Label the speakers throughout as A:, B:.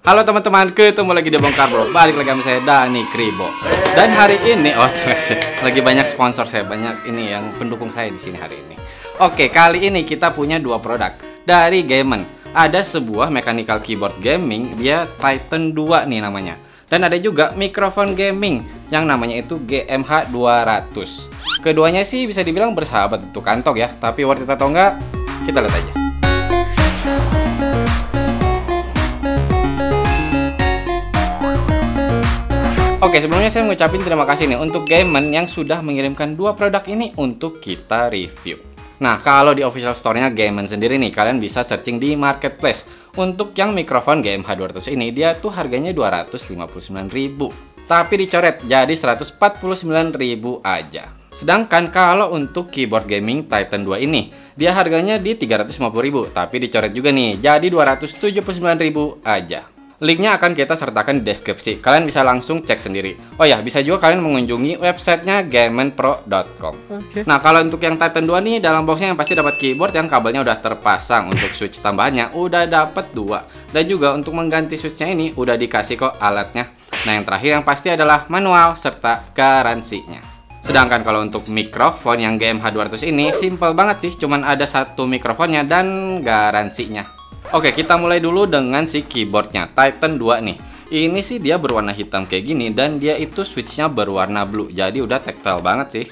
A: Halo teman-teman, ketemu lagi di Bongkar Bro. Balik lagi sama saya Dani Kribo. Dan hari ini, lagi banyak sponsor saya, banyak ini yang pendukung saya di sini hari ini. Oke, kali ini kita punya dua produk dari Gamen. Ada sebuah mechanical keyboard gaming, dia Titan 2 nih namanya. Dan ada juga mikrofon gaming yang namanya itu GMH 200. Keduanya sih bisa dibilang bersahabat untuk kantong ya, tapi worth it atau enggak, kita lihat aja. Oke, sebelumnya saya mengucapkan terima kasih nih untuk Gamen yang sudah mengirimkan dua produk ini untuk kita review. Nah, kalau di official store-nya Gamen sendiri nih, kalian bisa searching di marketplace. Untuk yang mikrofon GMH 200 ini, dia tuh harganya 259.000. Tapi dicoret jadi 149.000 aja. Sedangkan kalau untuk keyboard gaming Titan 2 ini, dia harganya di 350.000, tapi dicoret juga nih jadi 279.000 aja. Linknya akan kita sertakan di deskripsi. Kalian bisa langsung cek sendiri. Oh ya, bisa juga kalian mengunjungi websitenya gamenpro.com. Nah, kalau untuk yang Titan 2 nih, dalam boxnya yang pasti dapat keyboard yang kabelnya udah terpasang. Untuk switch tambahannya udah dapat 2. Dan juga untuk mengganti switchnya ini udah dikasih kok alatnya. Nah, yang terakhir yang pasti adalah manual serta garansinya. Sedangkan kalau untuk mikrofon yang GMH 200 ini simple banget sih, cuman ada satu mikrofonnya dan garansinya. Oke, kita mulai dulu dengan si keyboardnya Titan 2 nih. Ini sih dia berwarna hitam kayak gini dan dia itu switchnya berwarna blue. Jadi udah tactile banget sih.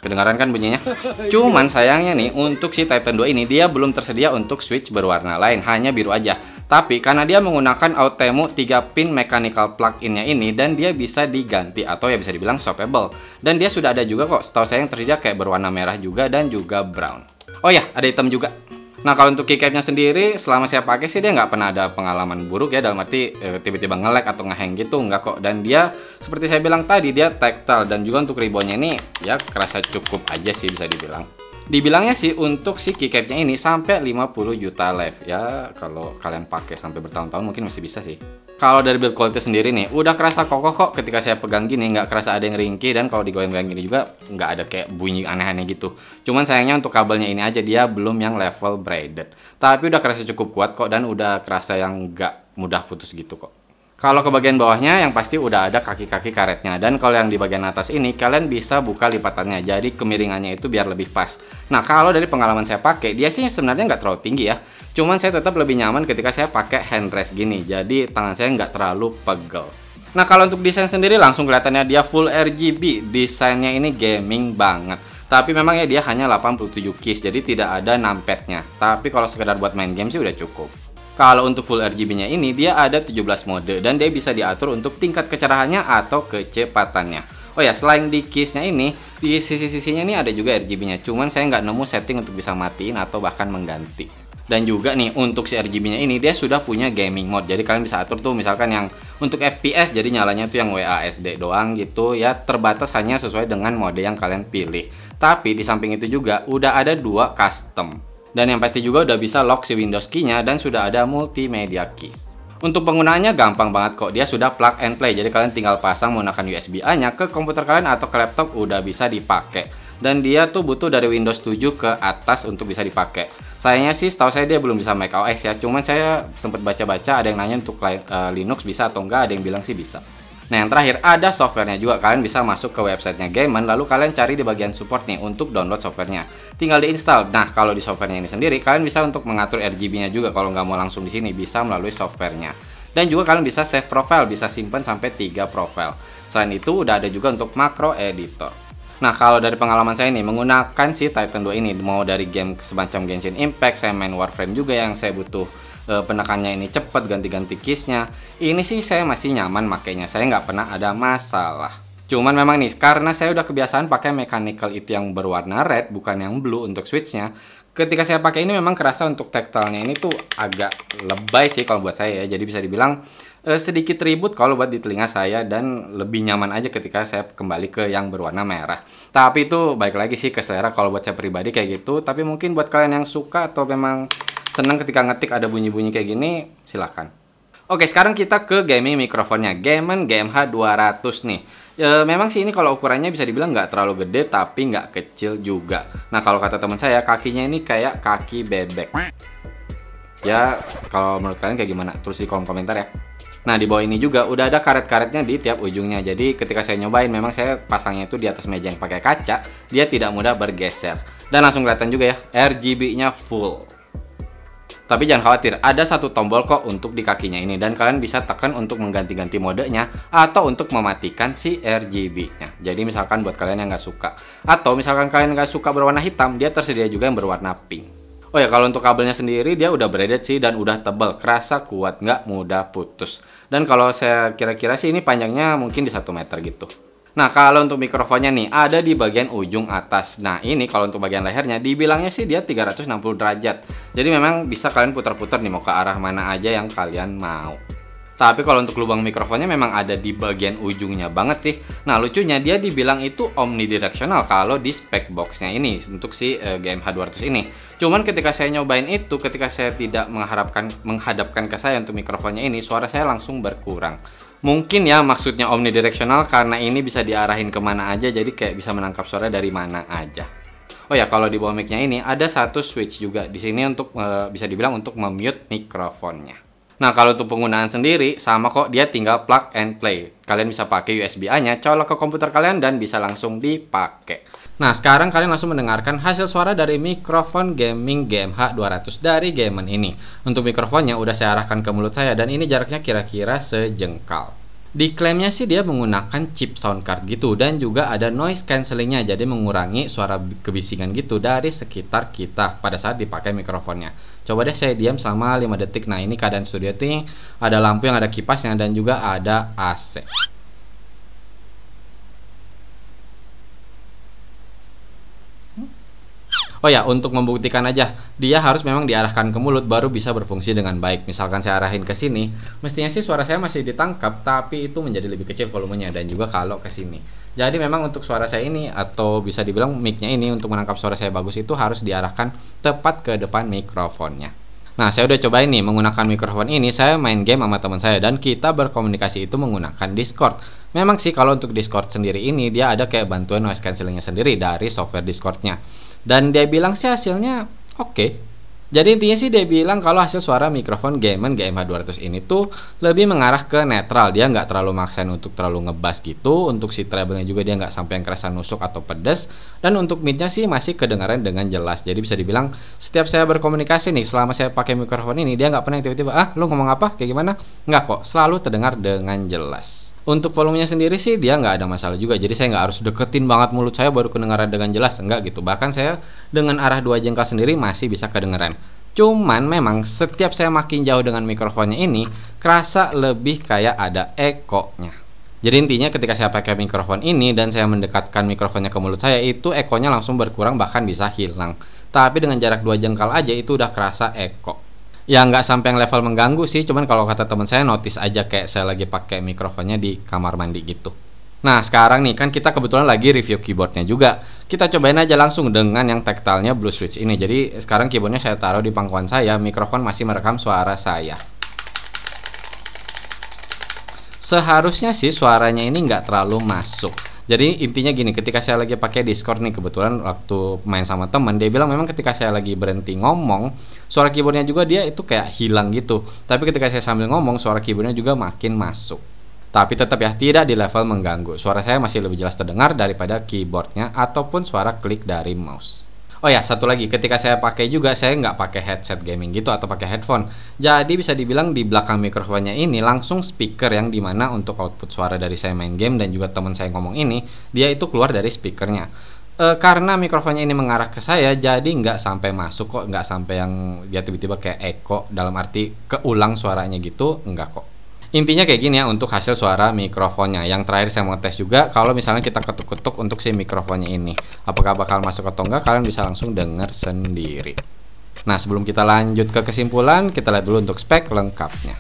A: Kedengaran kan bunyinya? Cuman sayangnya nih untuk si Titan 2 ini dia belum tersedia untuk switch berwarna lain, hanya biru aja. Tapi karena dia menggunakan Outemu 3 pin mechanical plug-innya ini dan dia bisa diganti atau ya bisa dibilang swappable. Dan dia sudah ada juga kok, setahu saya yang tersedia kayak berwarna merah juga dan juga brown. Oh ya, ada hitam juga. Nah, kalau untuk keycapnya sendiri, selama saya pakai sih dia nggak pernah ada pengalaman buruk ya, dalam arti tiba-tiba nge-lag atau nge-hang gitu, nggak kok. Dan dia, seperti saya bilang tadi, dia tactile dan juga untuk ribbonnya ini ya kerasa cukup aja sih bisa dibilang. Dibilangnya sih untuk si keycapnya ini sampai 50 juta live ya, kalau kalian pakai sampai bertahun-tahun mungkin masih bisa sih. Kalau dari build quality sendiri nih, udah kerasa kokoh kok ketika saya pegang gini, nggak kerasa ada yang ringkih dan kalau digoyang-goyang gini juga nggak ada kayak bunyi aneh-aneh gitu. Cuman sayangnya untuk kabelnya ini aja dia belum yang level braided. Tapi udah kerasa cukup kuat kok dan udah kerasa yang nggak mudah putus gitu kok. Kalau ke bagian bawahnya yang pasti udah ada kaki-kaki karetnya. Dan kalau yang di bagian atas ini kalian bisa buka lipatannya. Jadi kemiringannya itu biar lebih pas. Nah, kalau dari pengalaman saya pakai, dia sih sebenarnya nggak terlalu tinggi ya. Cuman saya tetap lebih nyaman ketika saya pakai handrest gini. Jadi tangan saya nggak terlalu pegel. Nah, kalau untuk desain sendiri langsung kelihatannya dia full RGB. Desainnya ini gaming banget. Tapi memang ya dia hanya 87 keys. Jadi tidak ada numpadnya. Tapi kalau sekedar buat main game sih udah cukup. Kalau untuk full RGB-nya ini, dia ada 17 mode dan dia bisa diatur untuk tingkat kecerahannya atau kecepatannya. Oh ya, selain di keys-nya ini, di sisi-sisinya ini ada juga RGB-nya. Cuman saya nggak nemu setting untuk bisa matiin atau bahkan mengganti. Dan juga nih, untuk si RGB-nya ini, dia sudah punya gaming mode. Jadi kalian bisa atur tuh misalkan yang untuk FPS, jadi nyalanya tuh yang WASD doang gitu ya. Terbatas hanya sesuai dengan mode yang kalian pilih. Tapi di samping itu juga, udah ada 2 custom. Dan yang pasti juga udah bisa lock si Windows key-nya dan sudah ada multimedia keys. Untuk penggunaannya gampang banget kok, dia sudah plug and play. Jadi kalian tinggal pasang menggunakan USB-A-nya ke komputer kalian atau ke laptop udah bisa dipakai. Dan dia tuh butuh dari Windows 7 ke atas untuk bisa dipakai. Sayangnya sih setahu saya dia belum bisa macOS ya. Cuman saya sempat baca-baca ada yang nanya untuk Linux bisa atau enggak, ada yang bilang sih bisa. Nah, yang terakhir ada softwarenya juga. Kalian bisa masuk ke websitenya Gamen, lalu kalian cari di bagian support nih untuk download softwarenya. Tinggal diinstal. Nah, kalau di softwarenya ini sendiri, kalian bisa untuk mengatur RGB-nya juga. Kalau nggak mau langsung di sini, bisa melalui softwarenya. Dan juga kalian bisa save profile, bisa simpan sampai 3 profile. Selain itu, udah ada juga untuk macro editor. Nah, kalau dari pengalaman saya nih, menggunakan si Titan 2 ini, mau dari game semacam Genshin Impact, saya main Warframe juga yang saya butuh penekannya ini cepet, ganti-ganti keysnya. Ini sih saya masih nyaman makainya, saya nggak pernah ada masalah. Cuman memang nih, karena saya udah kebiasaan pakai mechanical itu yang berwarna red, bukan yang blue untuk switchnya. Ketika saya pakai ini memang kerasa untuk tactile-nya ini tuh agak lebay sih kalau buat saya ya. Jadi bisa dibilang sedikit ribut kalau buat di telinga saya dan lebih nyaman aja ketika saya kembali ke yang berwarna merah. Tapi itu baik lagi sih ke selera kalau buat saya pribadi kayak gitu. Tapi mungkin buat kalian yang suka atau memang senang ketika ngetik ada bunyi-bunyi kayak gini, silahkan. Oke, sekarang kita ke gaming mikrofonnya. Gamen GMH 200 nih. Memang sih ini kalau ukurannya bisa dibilang nggak terlalu gede, tapi nggak kecil juga. Nah, kalau kata teman saya, kakinya ini kayak kaki bebek. Ya, kalau menurut kalian kayak gimana? Tulis di kolom komentar ya. Nah, di bawah ini juga udah ada karet-karetnya di tiap ujungnya. Jadi ketika saya nyobain, memang saya pasangnya itu di atas meja yang pakai kaca, dia tidak mudah bergeser. Dan langsung kelihatan juga ya, RGB-nya full. Tapi jangan khawatir, ada satu tombol kok untuk di kakinya ini, dan kalian bisa tekan untuk mengganti-ganti modenya atau untuk mematikan si RGB-nya. Jadi misalkan buat kalian yang nggak suka, atau misalkan kalian nggak suka berwarna hitam, dia tersedia juga yang berwarna pink. Oh ya, kalau untuk kabelnya sendiri dia udah braided sih dan udah tebal, kerasa kuat, nggak mudah putus. Dan kalau saya kira-kira sih ini panjangnya mungkin di 1 meter gitu. Nah, kalau untuk mikrofonnya nih, ada di bagian ujung atas. Nah, ini kalau untuk bagian lehernya, dibilangnya sih dia 360 derajat. Jadi memang bisa kalian putar-putar nih, mau ke arah mana aja yang kalian mau. Tapi kalau untuk lubang mikrofonnya memang ada di bagian ujungnya banget sih. Nah, lucunya dia dibilang itu omnidirectional kalau di spec boxnya ini, untuk si GMH200 ini. Cuman ketika saya nyobain itu, ketika saya tidak menghadapkan ke saya untuk mikrofonnya ini, suara saya langsung berkurang. Mungkin ya maksudnya omnidirectional karena ini bisa diarahin kemana aja, jadi kayak bisa menangkap suara dari mana aja. Oh ya, kalau di bawah mic-nya ini ada satu switch juga di sini untuk bisa dibilang untuk memute mikrofonnya. Nah, kalau untuk penggunaan sendiri sama kok, dia tinggal plug and play. Kalian bisa pakai USB-A-nya, colok ke komputer kalian dan bisa langsung dipakai. Nah, sekarang kalian langsung mendengarkan hasil suara dari mikrofon gaming GMH200 dari Gamen ini. Untuk mikrofonnya udah saya arahkan ke mulut saya dan ini jaraknya kira-kira sejengkal. Diklaimnya sih dia menggunakan chip sound card gitu dan juga ada noise cancellingnya, jadi mengurangi suara kebisingan gitu dari sekitar kita pada saat dipakai mikrofonnya. Coba deh saya diam selama 5 detik. Nah, ini keadaan studio ini ada lampu yang ada kipasnya dan juga ada AC. Oh ya, untuk membuktikan aja, dia harus memang diarahkan ke mulut baru bisa berfungsi dengan baik. Misalkan saya arahin ke sini, mestinya sih suara saya masih ditangkap, tapi itu menjadi lebih kecil volumenya dan juga kalau ke sini. Jadi memang untuk suara saya ini, atau bisa dibilang mic-nya ini untuk menangkap suara saya bagus itu harus diarahkan tepat ke depan mikrofonnya. Nah, saya udah cobain nih menggunakan mikrofon ini, saya main game sama teman saya dan kita berkomunikasi itu menggunakan Discord. Memang sih kalau untuk Discord sendiri ini dia ada kayak bantuan noise cancellingnya sendiri dari software Discordnya. Dan dia bilang sih hasilnya oke. Jadi intinya sih dia bilang kalau hasil suara mikrofon Gamen GMH200 ini tuh lebih mengarah ke netral. Dia nggak terlalu maksain untuk terlalu ngebass gitu. Untuk si treble-nya juga dia nggak sampai yang kerasa nusuk atau pedes. Dan untuk mid-nya sih masih kedengaran dengan jelas. Jadi bisa dibilang setiap saya berkomunikasi nih selama saya pakai mikrofon ini, dia nggak pernah tiba-tiba lu ngomong apa kayak gimana. Nggak kok, selalu terdengar dengan jelas. Untuk volumenya sendiri sih dia nggak ada masalah juga. Jadi saya nggak harus deketin banget mulut saya baru kedengaran dengan jelas. Enggak gitu. Bahkan saya dengan arah 2 jengkal sendiri masih bisa kedengaran. Cuman memang setiap saya makin jauh dengan mikrofonnya ini, kerasa lebih kayak ada ekonya. Jadi intinya ketika saya pakai mikrofon ini dan saya mendekatkan mikrofonnya ke mulut saya, itu ekonya langsung berkurang bahkan bisa hilang. Tapi dengan jarak 2 jengkal aja itu udah kerasa eko. Ya nggak sampai yang level mengganggu sih, cuman kalau kata teman saya notice aja kayak saya lagi pakai mikrofonnya di kamar mandi gitu. Nah, sekarang nih kan kita kebetulan lagi review keyboardnya juga. Kita cobain aja langsung dengan yang tactile-nya Blue Switch ini. Jadi sekarang keyboardnya saya taruh di pangkuan saya, mikrofon masih merekam suara saya. Seharusnya sih suaranya ini nggak terlalu masuk. Jadi intinya gini, ketika saya lagi pakai Discord nih, kebetulan waktu main sama teman, dia bilang memang ketika saya lagi berhenti ngomong, suara keyboardnya juga dia itu kayak hilang gitu. Tapi ketika saya sambil ngomong, suara keyboardnya juga makin masuk. Tapi tetap ya, tidak di level mengganggu. Suara saya masih lebih jelas terdengar daripada keyboardnya ataupun suara klik dari mouse. Oh ya, satu lagi, ketika saya pakai juga, saya nggak pakai headset gaming gitu atau pakai headphone. Jadi bisa dibilang di belakang mikrofonnya ini langsung speaker yang dimana untuk output suara dari saya main game dan juga teman saya ngomong ini, dia itu keluar dari speakernya. Karena mikrofonnya ini mengarah ke saya, jadi nggak sampai masuk kok, nggak sampai yang dia tiba-tiba kayak echo, dalam arti keulang suaranya gitu, nggak kok. Intinya kayak gini ya untuk hasil suara mikrofonnya. Yang terakhir saya mau tes juga kalau misalnya kita ketuk-ketuk untuk si mikrofonnya ini, apakah bakal masuk atau enggak, kalian bisa langsung dengar sendiri. Nah, sebelum kita lanjut ke kesimpulan, kita lihat dulu untuk spek lengkapnya.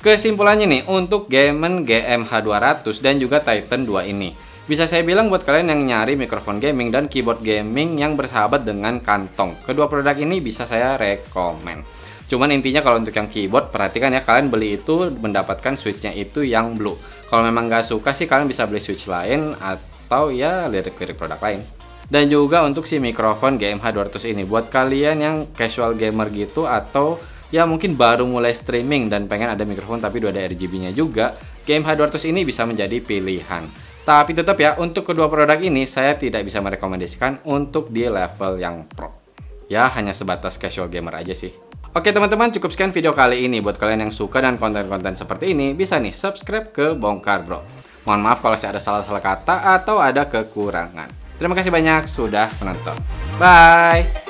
A: Kesimpulannya nih untuk Gamen GMH200 dan juga Titan 2 ini, bisa saya bilang buat kalian yang nyari mikrofon gaming dan keyboard gaming yang bersahabat dengan kantong, kedua produk ini bisa saya rekomen. Cuman intinya kalau untuk yang keyboard, perhatikan ya, kalian beli itu mendapatkan switchnya itu yang blue. Kalau memang nggak suka sih kalian bisa beli switch lain atau ya lirik-lirik produk lain. Dan juga untuk si mikrofon GMH200 ini buat kalian yang casual gamer gitu atau ya mungkin baru mulai streaming dan pengen ada mikrofon tapi udah ada RGB-nya juga, GMH200 ini bisa menjadi pilihan. Tapi tetap ya, untuk kedua produk ini saya tidak bisa merekomendasikan untuk di level yang pro. Ya hanya sebatas casual gamer aja sih. Oke teman-teman, cukup sekian video kali ini. Buat kalian yang suka dan konten-konten seperti ini, bisa nih subscribe ke Bongkar Bro. Mohon maaf kalau saya ada salah-salah kata atau ada kekurangan. Terima kasih banyak sudah menonton. Bye!